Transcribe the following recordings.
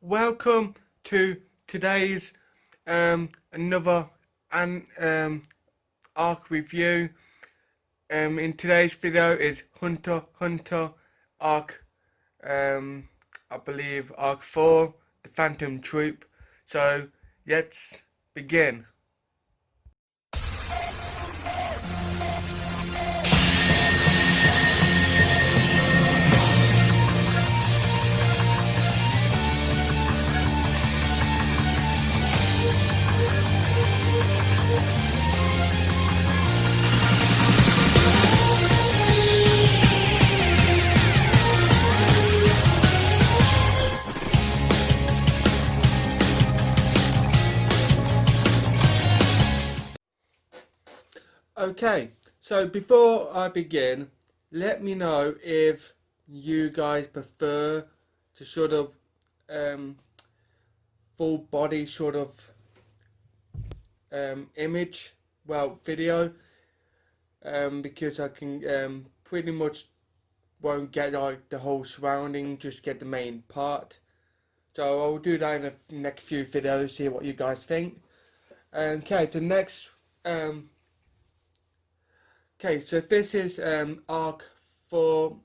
Welcome to today's another arc review. In today's video is Hunter Hunter arc I believe arc 4, the Phantom Troupe. So let's begin. Okay, so before I begin, let me know if you guys prefer to sort of full body sort of image, well, video, because I can pretty much won't get like the whole surrounding, just get the main part. So I'll do that in the next few videos, see what you guys think. Okay, the next okay, so this is arc for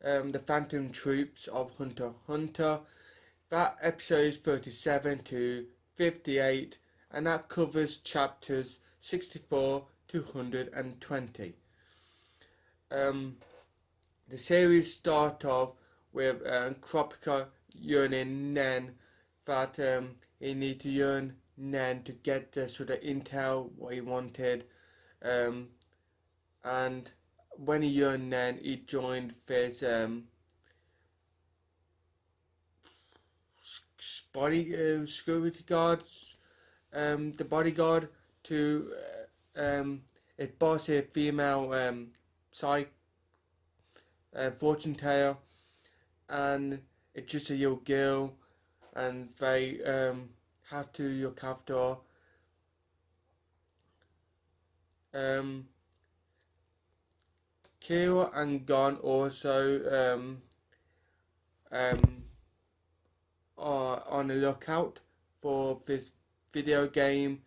the Phantom Troops of Hunter x Hunter. That episode is 37 to 58, and that covers chapters 64 to 120. The series start off with Kropka yearning Nen that he need to yearn Nen to get the sort of intel what he wanted, and when he yearned Nen, he joined this security guards, the bodyguard to his boss, a female psych fortune teller, and it's just a young girl, and they have to look after Kira and Gon also are on the lookout for this video game,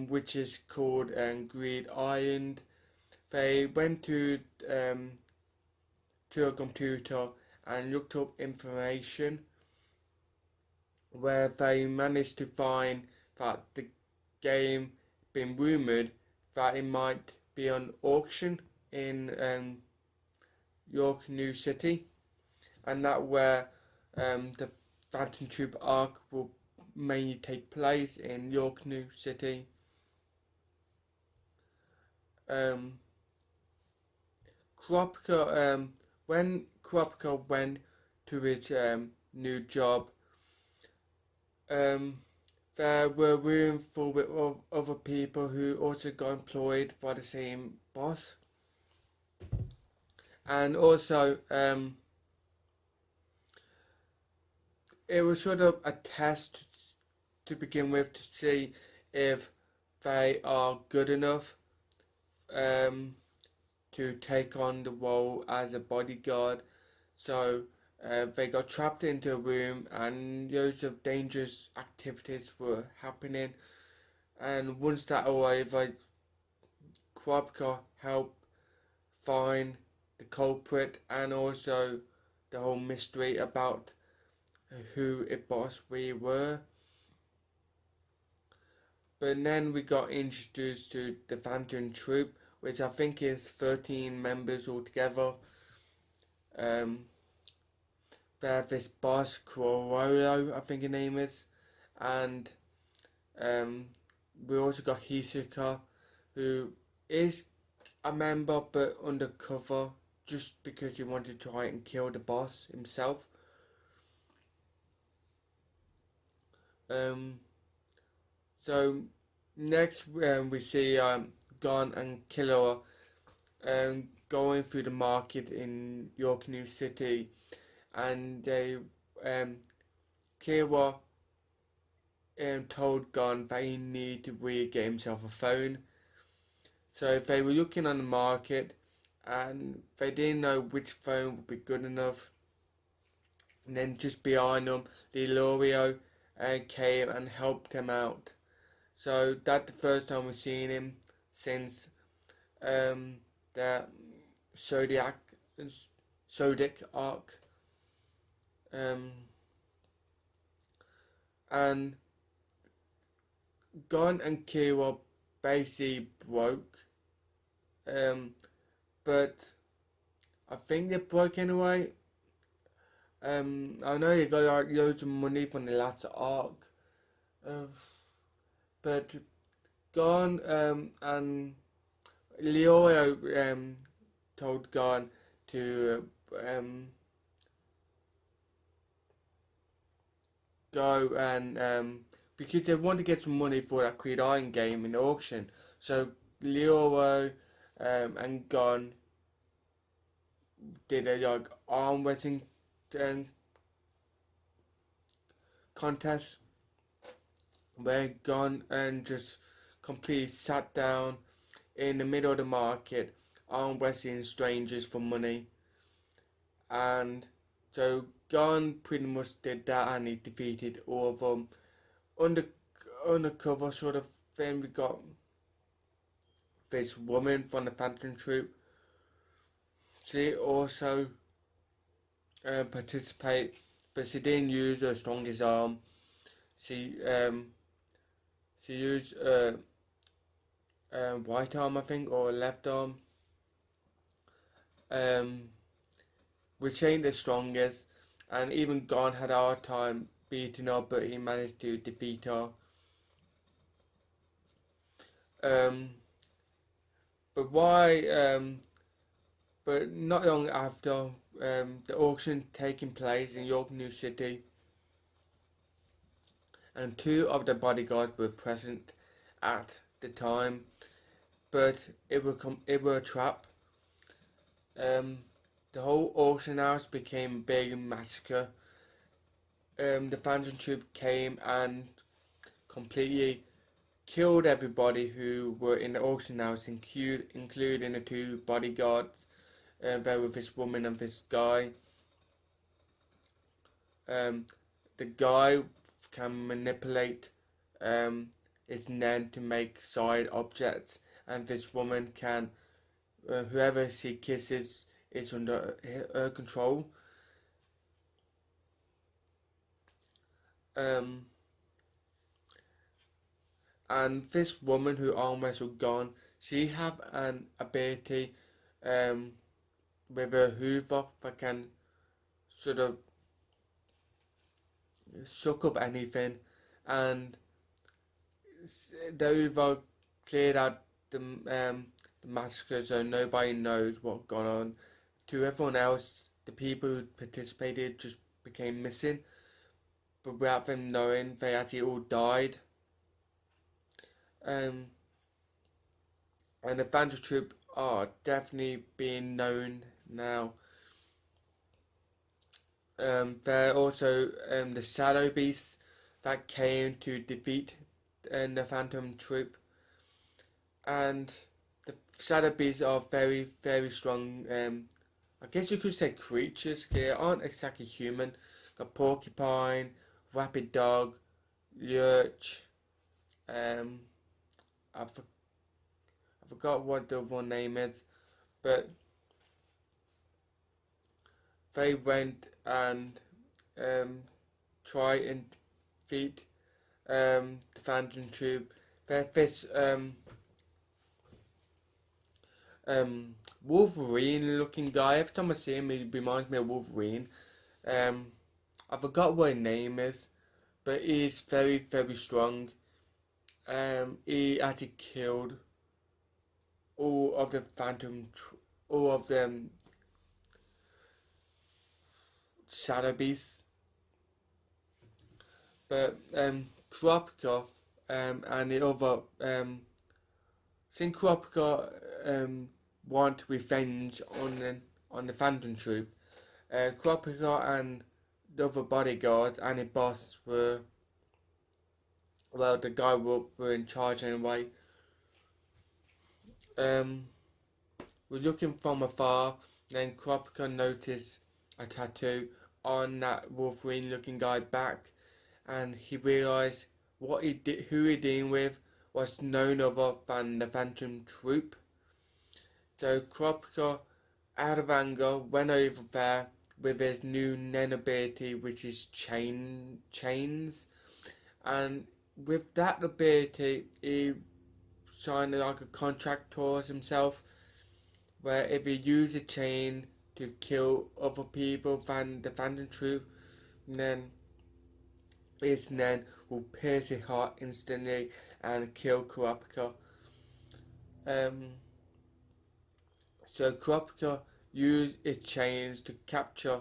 which is called Greed Island. They went to a computer and looked up information where they managed to find that the game been rumoured that it might be on auction in York New City, and that where the Phantom Troop arc will mainly take place in York New City. Kropka, when Kropka went to his new job, there were room full of other people who also got employed by the same boss, and also it was sort of a test to begin with to see if they are good enough to take on the role as a bodyguard. So they got trapped into a room and loads of dangerous activities were happening, and once that arrived, Kropka helped find the culprit and also the whole mystery about who it was we were. But then we got introduced to the Phantom Troop, which I think is 13 members altogether. There's this boss, Corolo, I think his name is, and we also got Hisoka, who is a member but undercover just because he wanted to try and kill the boss himself. So next we see Gon and Killua going through the market in York New City, and they Killua told Gon that he needed to really get himself a phone. So they were looking on the market and they didn't know which phone would be good enough. And then just behind them, Lelorio came and helped him out. So that's the first time we've seen him since the Zodiac Zodiac arc. Um, and Gon and Kira basically broke. But I think they broke anyway. I know you got like loads of money from the last arc. Uh, but Gon and Leo told Gon to go and because they want to get some money for that Creed Iron game in the auction. So Leo and Gon did a like arm wrestling um, contest where Gon and just completely sat down in the middle of the market arm wrestling strangers for money. And so Gon pretty much did that and he defeated all of them. Under undercover sort of thing, we got this woman from the Phantom Troupe. She also participated, but she didn't use her strongest arm. She used right arm, I think, or left arm, um, which ain't the strongest. And even Gon had a hard time beating her, but he managed to defeat her. Um, but why? But not long after the auction taking place in York New City, and two of the bodyguards were present at the time, but it were a trap. The whole auction house became a big massacre. The Phantom Troop came and completely killed everybody who were in the auction house, including the two bodyguards. There were this woman and this guy. The guy can manipulate his Nen to make side objects, and this woman can, whoever she kisses is under her control. And this woman who arm wrestled Gon, she have an ability with a hoover that can sort of suck up anything, and the hoover cleared out the massacre so nobody knows what gone on. To everyone else, the people who participated just became missing, but without them knowing, they actually all died. And the Phantom Troop are definitely being known now. There are also the Shadow Beasts that came to defeat the Phantom Troop, and the Shadow Beasts are very, very strong. I guess you could say creatures. They aren't exactly human. Got Porcupine, Rapid Dog, Lurch. I forgot what the one name is, but they went and try and defeat the Phantom Troop. There's this Wolverine looking guy. Every time I see him, he reminds me of Wolverine. I forgot what his name is, but he's very, very strong. He actually killed all of the all of them Shadow Beasts. But Kurapika and the other since Kurapika want revenge on the Phantom Troop, Kurapika and the other bodyguards and the boss were, well, the guy were in charge anyway. We're looking from afar, then Kurapika noticed a tattoo on that Wolverine looking guy back, and he realised who he dealing with was none other than the Phantom Troupe. So Kropka, out of anger, went over there with his new Nen ability, which is chains, and with that ability, he signed like a contract towards himself, where if he used a chain to kill other people than the Phantom Troupe, then his Nen will pierce his heart instantly and kill Kropka. So Kropka used his chains to capture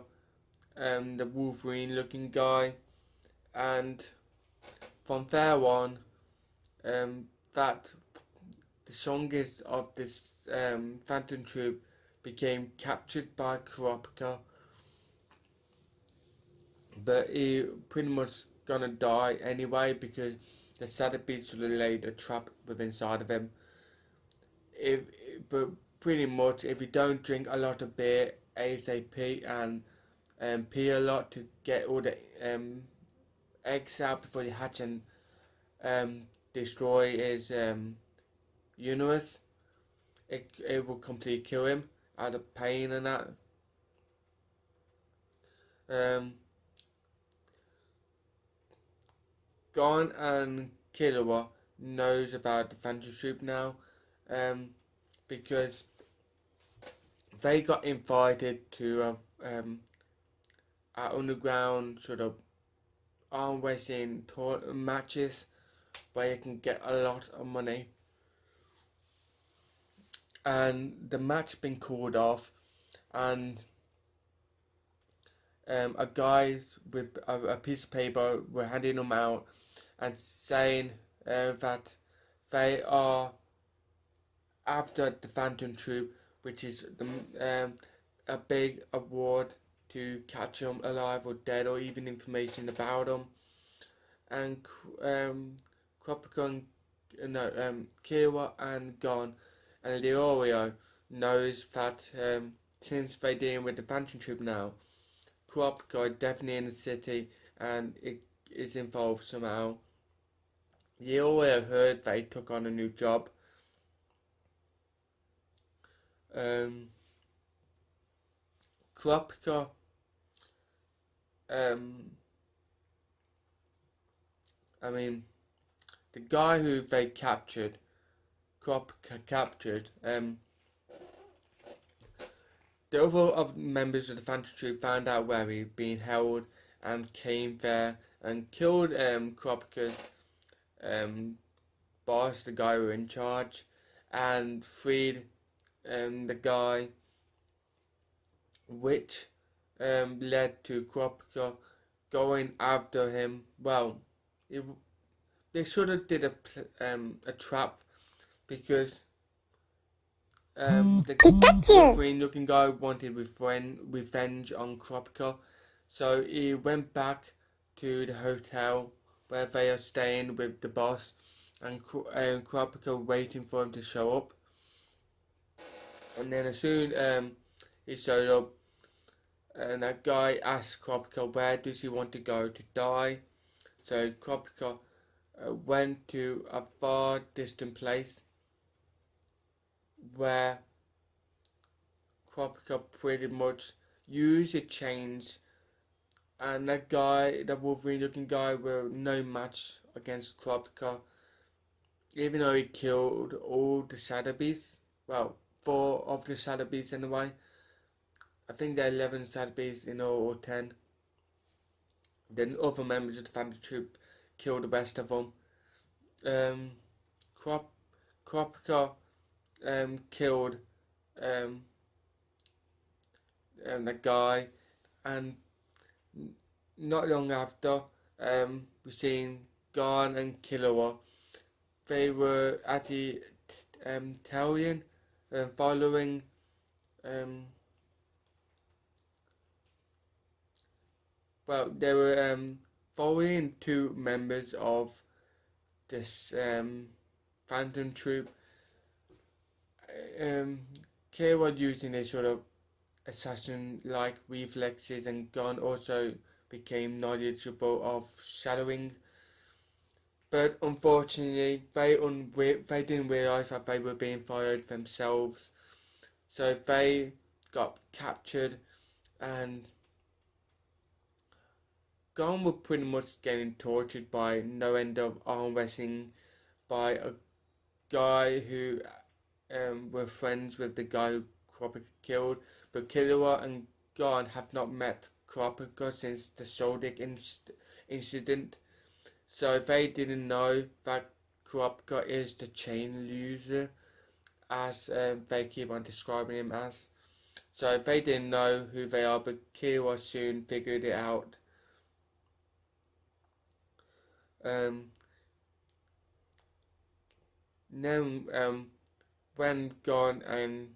the Wolverine looking guy, and from there on, that the strongest of this Phantom Troupe became captured by Kropka, but he pretty much gonna die anyway because the Sotheby's sort of laid a trap within inside of him. But pretty much, if you don't drink a lot of beer ASAP and pee a lot to get all the eggs out before you hatch and destroy his uterus, it will completely kill him out of pain and that. Gon and Killua knows about the Phantom Troupe now, because they got invited to an underground sort of arm wrestling matches where you can get a lot of money. And the match been called off, and a guy with a piece of paper were handing them out and saying that they are after the Phantom Troupe, which is a big award to catch them alive or dead, or even information about them. And Kropka and Killua and Gon and Leorio knows that since they're dealing with the Phantom Troupe now, Kropka are definitely in the city and it is involved somehow. Leorio heard that he took on a new job. Kropka I mean, the guy who they captured, Kropka captured, the other of members of the Phantom Troupe found out where he'd been held and came there and killed Kropka's boss, the guy who was in charge, and freed the guy, which led to Kropka going after him. Well, they sort of did a trap because the Wolverine looking guy wanted revenge on Kropka, so he went back to the hotel where they are staying with the boss, and Kropka waiting for him to show up. And then as soon he showed up, and that guy asked Kropka where does he want to go to die. So Kropka went to a far distant place where Kropka pretty much used the chains, and that guy, the Wolverine looking guy, were no match against Kropka, even though he killed all the Sotheby's. Well, 4 of the Sotheby's anyway. I think there are 11 Sotheby's in all, or 10. Then other members of the Phantom Troupe killed the rest of them. Kropka killed the guy, and not long after, we seen Gon and Killua. They were actually Talion, following well, they were following 2 members of this Phantom Troupe. Killua using a sort of assassin-like reflexes, and Gon also became knowledgeable of shadowing. But unfortunately, they didn't realize that they were being followed themselves, so they got captured, and Gon was pretty much getting tortured by no end of arm wrestling by a guy who were friends with the guy who Kurapika killed, but Killua and Gon have not met Kurapika since the Soldic incident, so they didn't know that Kurapika is the chain user, as they keep on describing him as. So they didn't know who they are, but Killua soon figured it out. Um, then when Gon and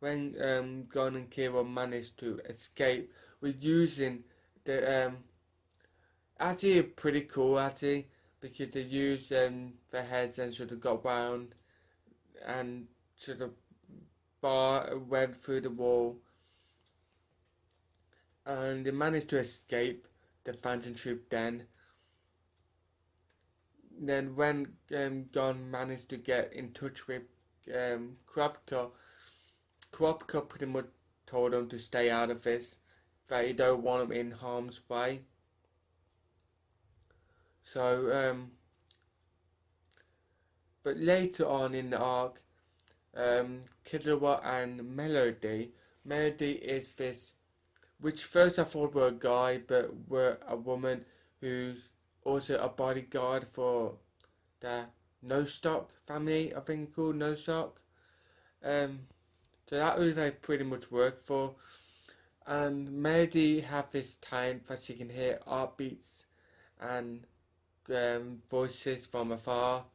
Gon and Killua managed to escape with using the actually pretty cool actually, because they used their heads and sort of got round and sort of went through the wall, and they managed to escape the Phantom Troop. Then when Gon managed to get in touch with Kurapika, Kurapika pretty much told him to stay out of this, that he don't want him in harm's way. So, but later on in the arc, Killua and Melody is this, which first I thought were a guy, but were a woman who's also a bodyguard for the No Stock family, I think called No Stock. So that was they pretty much work for. And Melody have this talent that she can hear heartbeats and voices from afar.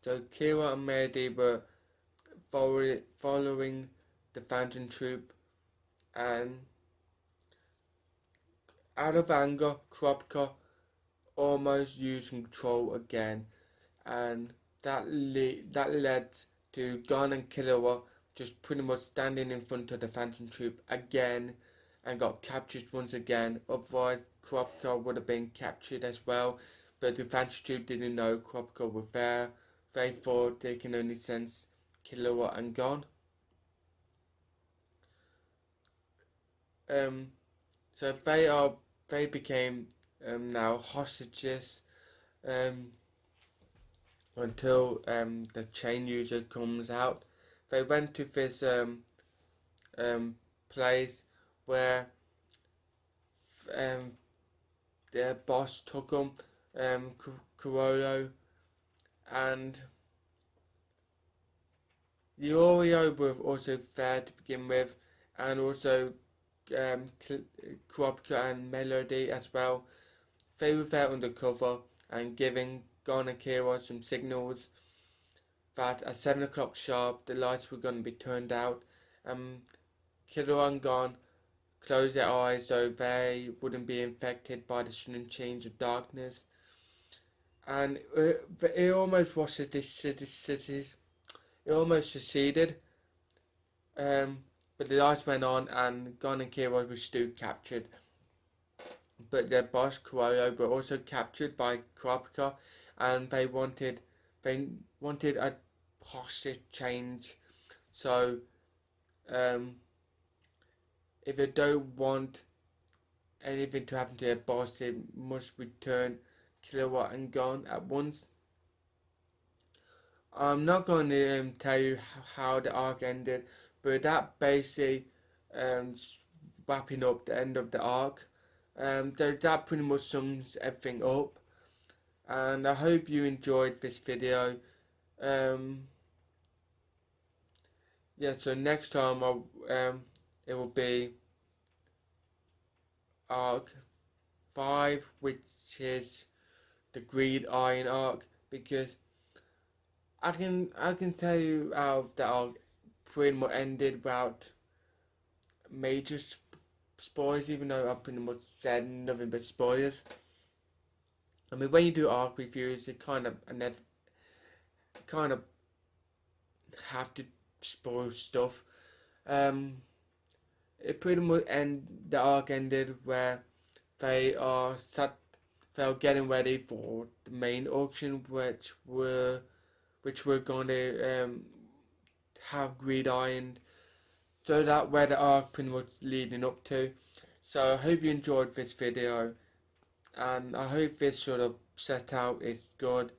So Kira and Melody were following the Phantom Troop, and out of anger, Kurapika almost used control again, and that led to Gon and Killua just pretty much standing in front of the Phantom Troop again and got captured once again. Otherwise, Kurapika would have been captured as well, but the Phantom Troop didn't know Kurapika was there. They thought they can only sense Killua and Gon. So they became now hostages until the chain user comes out. They went to this place where their boss took them, Corolo, and the Oreo were also there to begin with, and also Kurapika and Melody as well. They were there undercover and giving Gon and Kira some signals that at 7 o'clock sharp the lights were going to be turned out. Kira and Gon closed their eyes so they wouldn't be infected by the sudden change of darkness. And it almost was this city. It almost succeeded. But the lights went on and Gon and Kira were still captured. But their boss Corolo were also captured by Kurapika, and they wanted a hostage change. So if they don't want anything to happen to their boss, they must return Killua and Gon at once. I'm not going to tell you how the arc ended, but that basically wrapping up the end of the arc. That pretty much sums everything up, and I hope you enjoyed this video. Yeah, so next time it will be arc 5, which is the Greed Iron arc, because I can tell you how the arc pretty much ended without major spoilers, even though I pretty much said nothing but spoilers. I mean, when you do arc reviews, it kind of kind of have to spoil stuff. Um, it pretty much the arc ended where they are sat, they are getting ready for the main auction, which we're going to have gridironed. So that where the arc pretty much leading up to. So I hope you enjoyed this video, and I hope this sort of set out is good.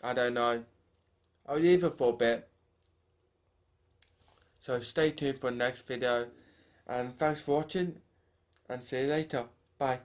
I don't know. I'll leave it for a bit. So stay tuned for the next video, and thanks for watching, and see you later. Bye.